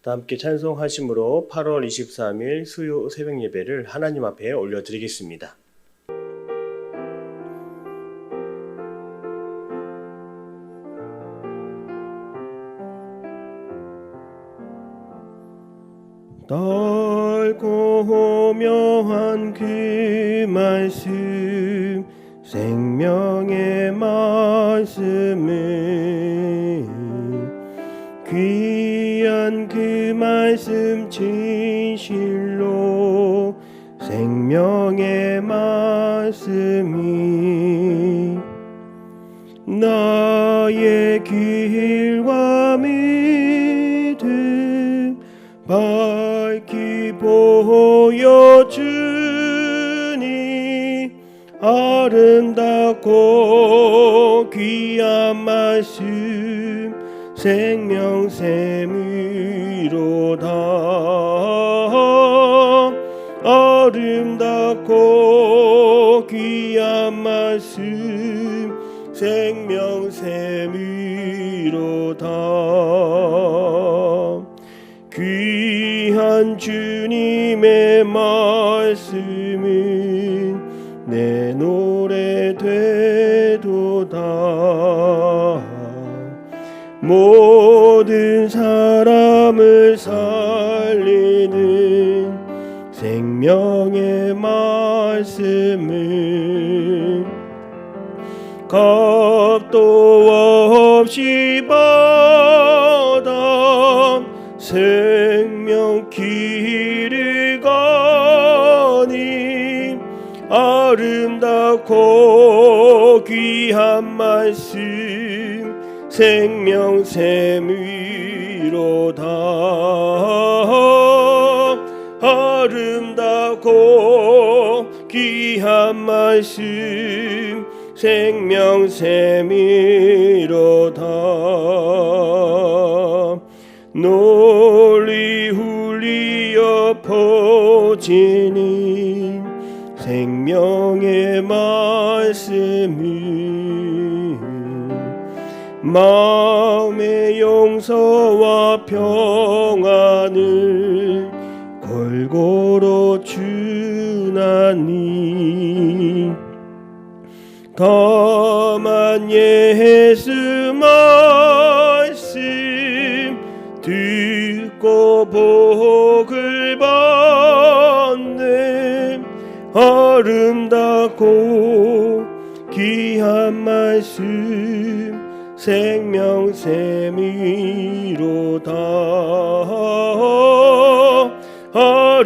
다 함께 찬송하심으로 8월 23일 수요 새벽 예배를 하나님 앞에 올려드리겠습니다. 넓고 묘한 그 말씀, 생명의 말씀을, 귀한 그 말씀 진실로 생명의 말씀이 나의 길과 믿음 밝히 보여주니 아름답고 귀한 말씀 생명샘이로다. 아름답고 귀한 말씀 생명샘이로다. 귀한 주님의 말씀은 내 노래 되도다. 모든 사람을 살리는 생명의 말씀을 값도 없이 받아 생명 길을 가니 아름답고 귀한 말씀 생명샘이로다. 아름답고 귀한 말씀 생명샘이로다. 널리 울리어 퍼지는 생명의 말씀이 마음의 용서와 평안을 골고루 주나니 다만 예수 말씀 듣고 복을 받네. 아름답고 귀한 말씀 생명샘이로다.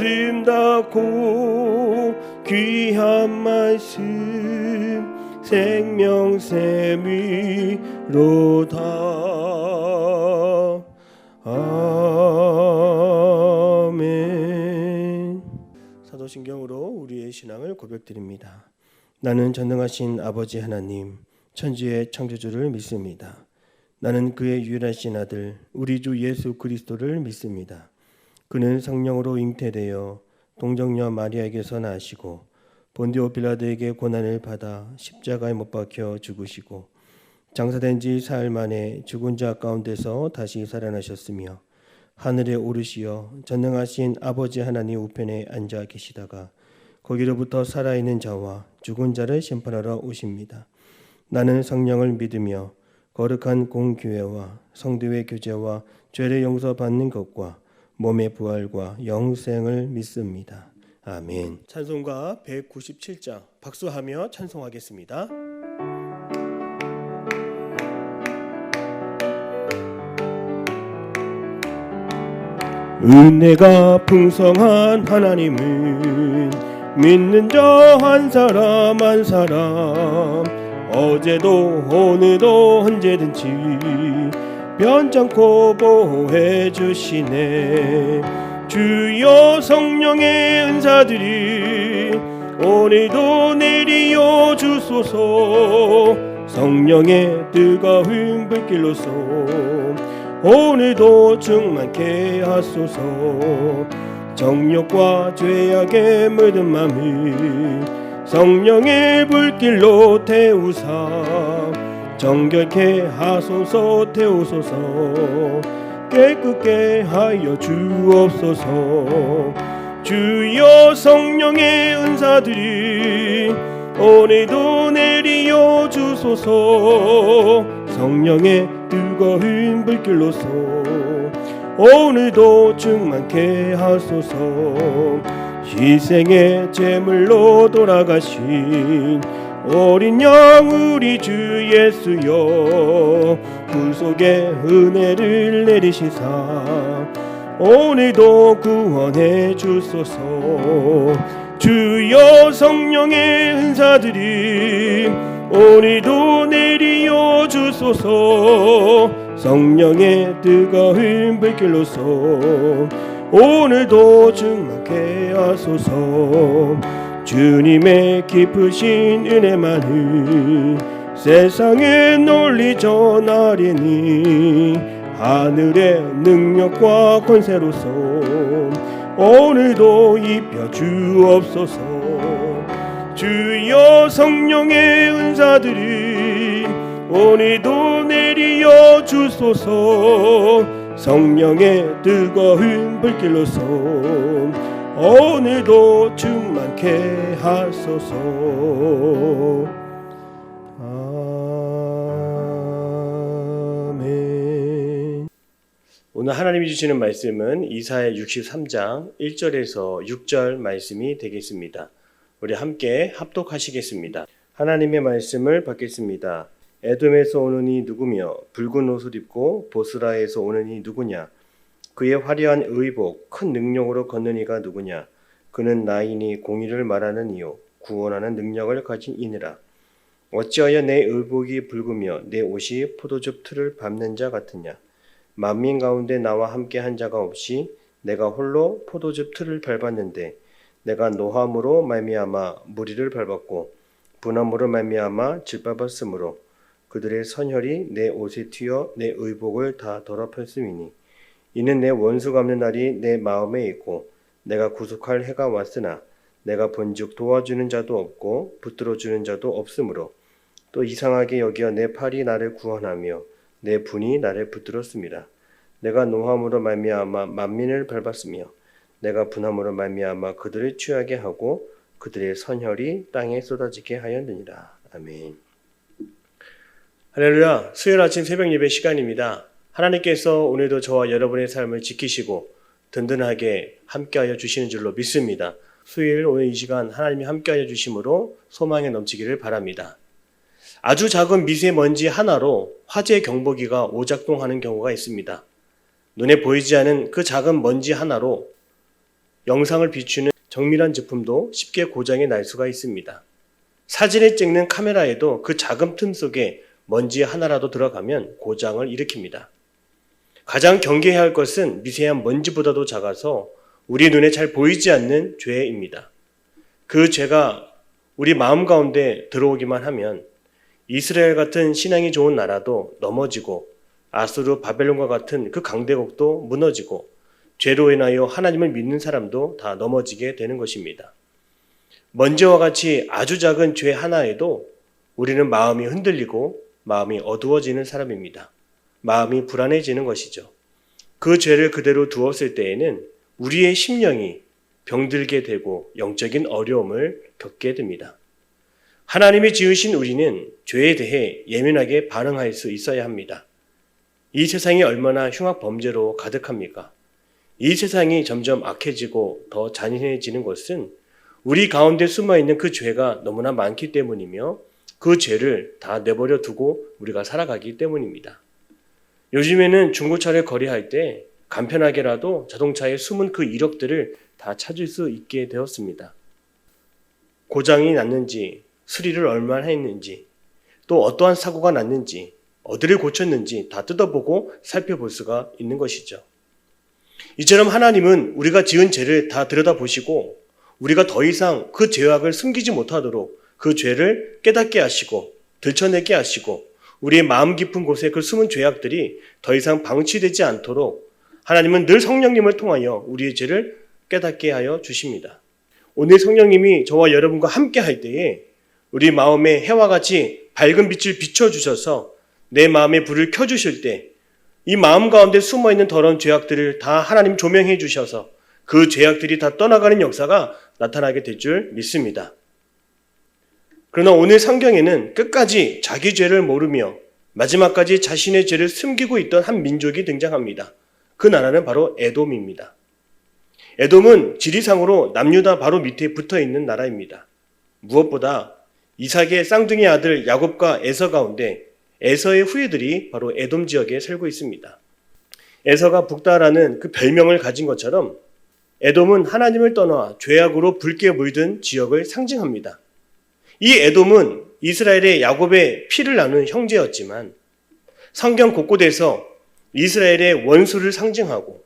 아름답고 귀한 말씀 생명샘이로다. 아멘. 사도신경으로 우리의 신앙을 고백드립니다. 나는 전능하신 아버지 하나님, 천지의 창조주를 믿습니다. 나는 그의 유일하신 아들 우리 주 예수 그리스도를 믿습니다. 그는 성령으로 잉태되어 동정녀 마리아에게서 나시고 본디오 빌라도에게 고난을 받아 십자가에 못 박혀 죽으시고 장사된 지 사흘 만에 죽은 자 가운데서 다시 살아나셨으며 하늘에 오르시어 전능하신 아버지 하나님 우편에 앉아 계시다가 거기로부터 살아있는 자와 죽은 자를 심판하러 오십니다. 나는 성령을 믿으며 거룩한 공교회와 성도의 교제와 죄를 용서받는 것과 몸의 부활과 영생을 믿습니다. 아멘. 찬송가 197장 박수하며 찬송하겠습니다. 은혜가 풍성한 하나님은 믿는 자 한 사람 한 사람 어제도 오늘도 언제든지 변찮고 보호해 주시네. 주여 성령의 은사들이 오늘도 내리어 주소서. 성령의 뜨거운 불길로서 오늘도 충만케 하소서. 정욕과 죄악에 물든 맘을 성령의 불길로 태우사 정결케 하소서. 태우소서. 깨끗게 하여 주옵소서. 주여 성령의 은사들이 오늘도 내리어 주소서. 성령의 뜨거운 불길로서 오늘도 충만케 하소서. 희생의 제물로 돌아가신 어린 양 우리 주 예수여, 구속의 은혜를 내리시사 오늘도 구원해 주소서. 주여 성령의 은사들이 오늘도 내리어 주소서. 성령의 뜨거운 불길로서 오늘도 충만케 하소서. 주님의 깊으신 은혜만을 세상에 널리 전하리니 하늘의 능력과 권세로서 오늘도 입혀 주옵소서. 주여 성령의 은사들이 오늘도 내리어 주소서. 성령의 뜨거운 불길로서 오늘도 충만케 하소서. 아멘. 오늘 하나님이 주시는 말씀은 이사야 63장 1절에서 6절 말씀이 되겠습니다. 우리 함께 합독하시겠습니다. 하나님의 말씀을 받겠습니다. 에돔에서 오는 이 누구며 붉은 옷을 입고 보스라에서 오는 이 누구냐? 그의 화려한 의복 큰 능력으로 걷는 이가 누구냐? 그는 나이니 공의를 말하는 이요 구원하는 능력을 가진 이니라. 어찌하여 내 의복이 붉으며 내 옷이 포도즙 틀을 밟는 자 같으냐? 만민 가운데 나와 함께 한 자가 없이 내가 홀로 포도즙 틀을 밟았는데 내가 노함으로 말미암아 무리를 밟았고 분함으로 말미암아 짓밟았으므로 그들의 선혈이 내 옷에 튀어 내 의복을 다 더럽혔음이니 이는 내 원수 갚는 날이 내 마음에 있고 내가 구속할 해가 왔으나 내가 본즉 도와주는 자도 없고 붙들어주는 자도 없으므로 또 이상하게 여겨 내 팔이 나를 구원하며 내 분이 나를 붙들었습니다. 내가 노함으로 말미암아 만민을 밟았으며 내가 분함으로 말미암아 그들을 취하게 하고 그들의 선혈이 땅에 쏟아지게 하였느니라. 아멘. 할렐루야. 수요일 아침 새벽 예배 시간입니다. 하나님께서 오늘도 저와 여러분의 삶을 지키시고 든든하게 함께하여 주시는 줄로 믿습니다. 수요일 오늘 이 시간 하나님이 함께하여 주심으로 소망에 넘치기를 바랍니다. 아주 작은 미세먼지 하나로 화재 경보기가 오작동하는 경우가 있습니다. 눈에 보이지 않은 그 작은 먼지 하나로 영상을 비추는 정밀한 제품도 쉽게 고장이 날 수가 있습니다. 사진을 찍는 카메라에도 그 작은 틈 속에 먼지 하나라도 들어가면 고장을 일으킵니다. 가장 경계해야 할 것은 미세한 먼지보다도 작아서 우리 눈에 잘 보이지 않는 죄입니다. 그 죄가 우리 마음 가운데 들어오기만 하면 이스라엘 같은 신앙이 좋은 나라도 넘어지고 아수르 바벨론과 같은 그 강대국도 무너지고 죄로 인하여 하나님을 믿는 사람도 다 넘어지게 되는 것입니다. 먼지와 같이 아주 작은 죄 하나에도 우리는 마음이 흔들리고 마음이 어두워지는 사람입니다. 마음이 불안해지는 것이죠. 그 죄를 그대로 두었을 때에는 우리의 심령이 병들게 되고 영적인 어려움을 겪게 됩니다. 하나님이 지으신 우리는 죄에 대해 예민하게 반응할 수 있어야 합니다. 이 세상이 얼마나 흉악 범죄로 가득합니까? 이 세상이 점점 악해지고 더 잔인해지는 것은 우리 가운데 숨어있는 그 죄가 너무나 많기 때문이며 그 죄를 다 내버려 두고 우리가 살아가기 때문입니다. 요즘에는 중고차를 거래할 때 간편하게라도 자동차에 숨은 그 이력들을 다 찾을 수 있게 되었습니다. 고장이 났는지, 수리를 얼마나 했는지, 또 어떠한 사고가 났는지, 어디를 고쳤는지 다 뜯어보고 살펴볼 수가 있는 것이죠. 이처럼 하나님은 우리가 지은 죄를 다 들여다보시고 우리가 더 이상 그 죄악을 숨기지 못하도록 그 죄를 깨닫게 하시고 들춰내게 하시고 우리의 마음 깊은 곳에 그 숨은 죄악들이 더 이상 방치되지 않도록 하나님은 늘 성령님을 통하여 우리의 죄를 깨닫게 하여 주십니다. 오늘 성령님이 저와 여러분과 함께 할 때에 우리 마음에 해와 같이 밝은 빛을 비춰주셔서 내 마음의 불을 켜주실 때 이 마음 가운데 숨어있는 더러운 죄악들을 다 하나님 조명해 주셔서 그 죄악들이 다 떠나가는 역사가 나타나게 될 줄 믿습니다. 그러나 오늘 성경에는 끝까지 자기 죄를 모르며 마지막까지 자신의 죄를 숨기고 있던 한 민족이 등장합니다. 그 나라는 바로 에돔입니다. 에돔은 지리상으로 남유다 바로 밑에 붙어있는 나라입니다. 무엇보다 이삭의 쌍둥이 아들 야곱과 에서 가운데 에서의 후예들이 바로 에돔 지역에 살고 있습니다. 에서가 북다라는 그 별명을 가진 것처럼 에돔은 하나님을 떠나 죄악으로 붉게 물든 지역을 상징합니다. 이 에돔은 이스라엘의 야곱의 피를 나눈 형제였지만 성경 곳곳에서 이스라엘의 원수를 상징하고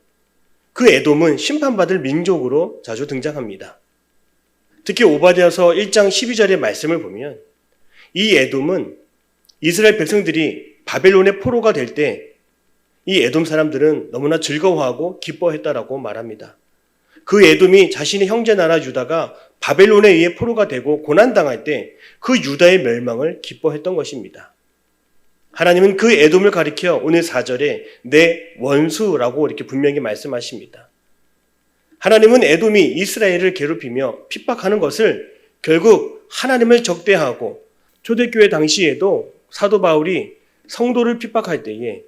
그 에돔은 심판받을 민족으로 자주 등장합니다. 특히 오바댜서 1장 12절의 말씀을 보면 이 에돔은 이스라엘 백성들이 바벨론의 포로가 될 때 이 에돔 사람들은 너무나 즐거워하고 기뻐했다라고 말합니다. 그 에돔이 자신의 형제 나라 유다가 바벨론에 의해 포로가 되고 고난당할 때 그 유다의 멸망을 기뻐했던 것입니다. 하나님은 그 에돔을 가리켜 오늘 4절에 내 원수라고 이렇게 분명히 말씀하십니다. 하나님은 에돔이 이스라엘을 괴롭히며 핍박하는 것을 결국 하나님을 적대하고 초대교회 당시에도 사도 바울이 성도를 핍박할 때에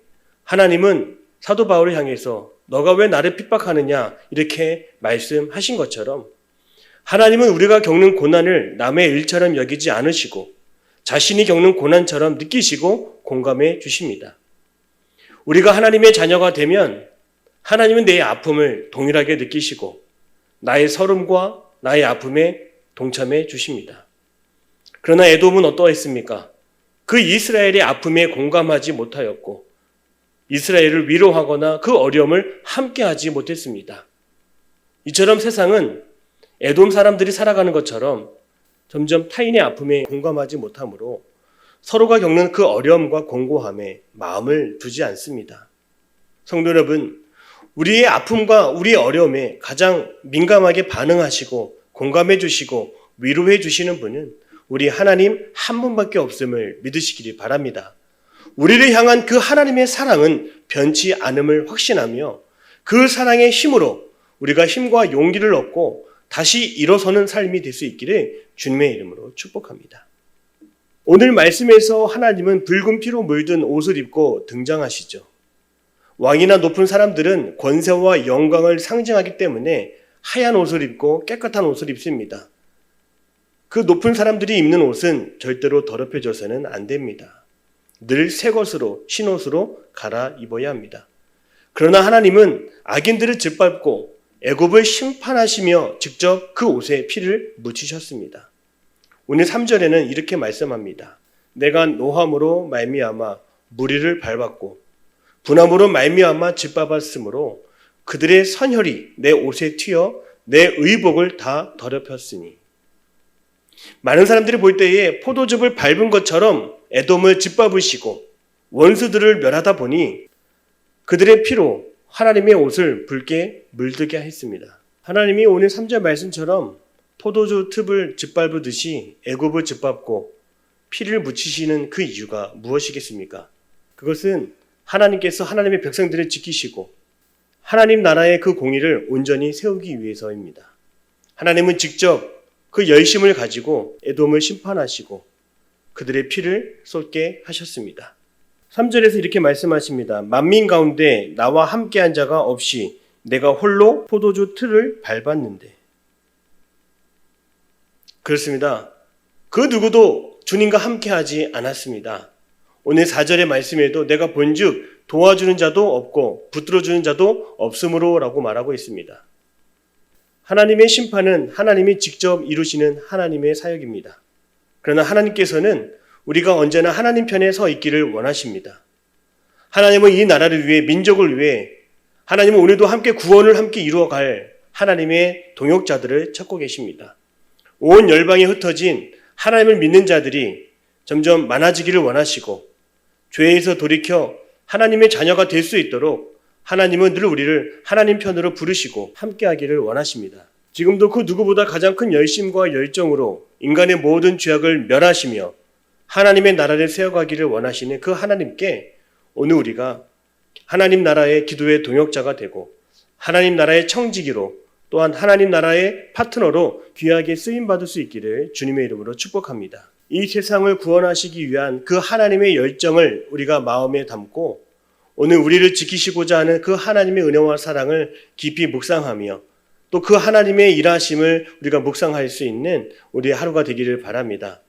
하나님은 사도 바울을 향해서 너가 왜 나를 핍박하느냐 이렇게 말씀하신 것처럼 하나님은 우리가 겪는 고난을 남의 일처럼 여기지 않으시고 자신이 겪는 고난처럼 느끼시고 공감해 주십니다. 우리가 하나님의 자녀가 되면 하나님은 내 아픔을 동일하게 느끼시고 나의 서름과 나의 아픔에 동참해 주십니다. 그러나 에돔은 어떠했습니까? 그 이스라엘의 아픔에 공감하지 못하였고 이스라엘을 위로하거나 그 어려움을 함께하지 못했습니다. 이처럼 세상은 에돔 사람들이 살아가는 것처럼 점점 타인의 아픔에 공감하지 못하므로 서로가 겪는 그 어려움과 공고함에 마음을 두지 않습니다. 성도 여러분, 우리의 아픔과 우리의 어려움에 가장 민감하게 반응하시고 공감해 주시고 위로해 주시는 분은 우리 하나님 한 분밖에 없음을 믿으시기를 바랍니다. 우리를 향한 그 하나님의 사랑은 변치 않음을 확신하며 그 사랑의 힘으로 우리가 힘과 용기를 얻고 다시 일어서는 삶이 될 수 있기를 주님의 이름으로 축복합니다. 오늘 말씀에서 하나님은 붉은 피로 물든 옷을 입고 등장하시죠. 왕이나 높은 사람들은 권세와 영광을 상징하기 때문에 하얀 옷을 입고 깨끗한 옷을 입습니다. 그 높은 사람들이 입는 옷은 절대로 더럽혀져서는 안 됩니다. 늘 새 것으로 신옷으로 갈아입어야 합니다. 그러나 하나님은 악인들을 짓밟고 애굽을 심판하시며 직접 그 옷에 피를 묻히셨습니다. 오늘 3절에는 이렇게 말씀합니다. 내가 노함으로 말미암아 무리를 밟았고 분함으로 말미암아 짓밟았으므로 그들의 선혈이 내 옷에 튀어 내 의복을 다 더럽혔으니. 많은 사람들이 볼 때에 포도즙을 밟은 것처럼 에돔을 짓밟으시고 원수들을 멸하다 보니 그들의 피로 하나님의 옷을 붉게 물들게 했습니다. 하나님이 오늘 3절 말씀처럼 포도주 즙을 짓밟듯이 애굽을 짓밟고 피를 묻히시는 그 이유가 무엇이겠습니까? 그것은 하나님께서 하나님의 백성들을 지키시고 하나님 나라의 그 공의를 온전히 세우기 위해서입니다. 하나님은 직접 그 열심을 가지고 에돔을 심판하시고 그들의 피를 쏟게 하셨습니다. 3절에서 이렇게 말씀하십니다. 만민 가운데 나와 함께한 자가 없이 내가 홀로 포도주 틀을 밟았는데. 그렇습니다. 그 누구도 주님과 함께하지 않았습니다. 오늘 4절의 말씀에도 내가 본즉 도와주는 자도 없고 붙들어주는 자도 없으므로 라고 말하고 있습니다. 하나님의 심판은 하나님이 직접 이루시는 하나님의 사역입니다. 그러나 하나님께서는 우리가 언제나 하나님 편에 서 있기를 원하십니다. 하나님은 이 나라를 위해 민족을 위해 하나님은 오늘도 함께 구원을 함께 이루어갈 하나님의 동역자들을 찾고 계십니다. 온 열방에 흩어진 하나님을 믿는 자들이 점점 많아지기를 원하시고 죄에서 돌이켜 하나님의 자녀가 될 수 있도록 하나님은 늘 우리를 하나님 편으로 부르시고 함께하기를 원하십니다. 지금도 그 누구보다 가장 큰 열심과 열정으로 인간의 모든 죄악을 멸하시며 하나님의 나라를 세워가기를 원하시는 그 하나님께 오늘 우리가 하나님 나라의 기도의 동역자가 되고 하나님 나라의 청지기로 또한 하나님 나라의 파트너로 귀하게 쓰임받을 수 있기를 주님의 이름으로 축복합니다. 이 세상을 구원하시기 위한 그 하나님의 열정을 우리가 마음에 담고 오늘 우리를 지키시고자 하는 그 하나님의 은혜와 사랑을 깊이 묵상하며 또 그 하나님의 일하심을 우리가 묵상할 수 있는 우리의 하루가 되기를 바랍니다.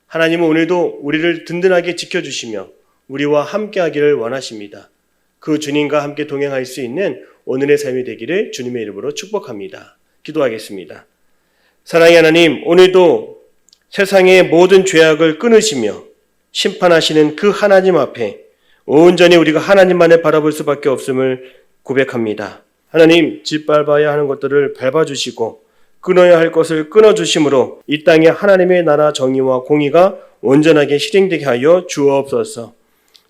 하나님은 오늘도 우리를 든든하게 지켜주시며 우리와 함께하기를 원하십니다. 그 주님과 함께 동행할 수 있는 오늘의 삶이 되기를 주님의 이름으로 축복합니다. 기도하겠습니다. 사랑의 하나님, 오늘도 세상의 모든 죄악을 끊으시며 심판하시는 그 하나님 앞에 온전히 우리가 하나님만을 바라볼 수밖에 없음을 고백합니다. 하나님, 짓밟아야 하는 것들을 밟아주시고 끊어야 할 것을 끊어주심으로 이 땅에 하나님의 나라 정의와 공의가 온전하게 실행되게 하여 주옵소서.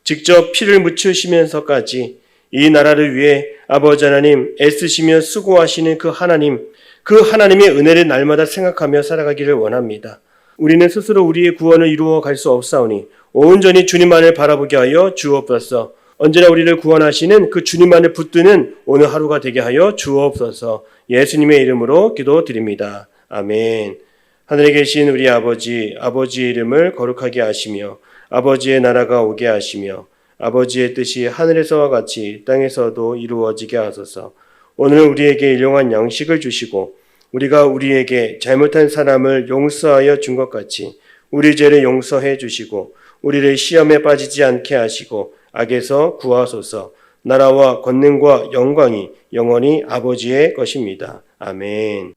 직접 피를 묻히시면서까지 이 나라를 위해 아버지 하나님 애쓰시며 수고하시는 그 하나님의 은혜를 날마다 생각하며 살아가기를 원합니다. 우리는 스스로 우리의 구원을 이루어 갈 수 없사오니 온전히 주님만을 바라보게 하여 주옵소서. 언제나 우리를 구원하시는 그 주님만을 붙드는 오늘 하루가 되게 하여 주옵소서. 예수님의 이름으로 기도드립니다. 아멘. 하늘에 계신 우리 아버지의 이름을 거룩하게 하시며 아버지의 나라가 오게 하시며 아버지의 뜻이 하늘에서와 같이 땅에서도 이루어지게 하소서. 오늘 우리에게 일용할 양식을 주시고 우리가 우리에게 잘못한 사람을 용서하여 준 것 같이 우리 죄를 용서해 주시고 우리를 시험에 빠지지 않게 하시고 악에서 구하소서. 나라와 권능과 영광이 영원히 아버지의 것입니다. 아멘.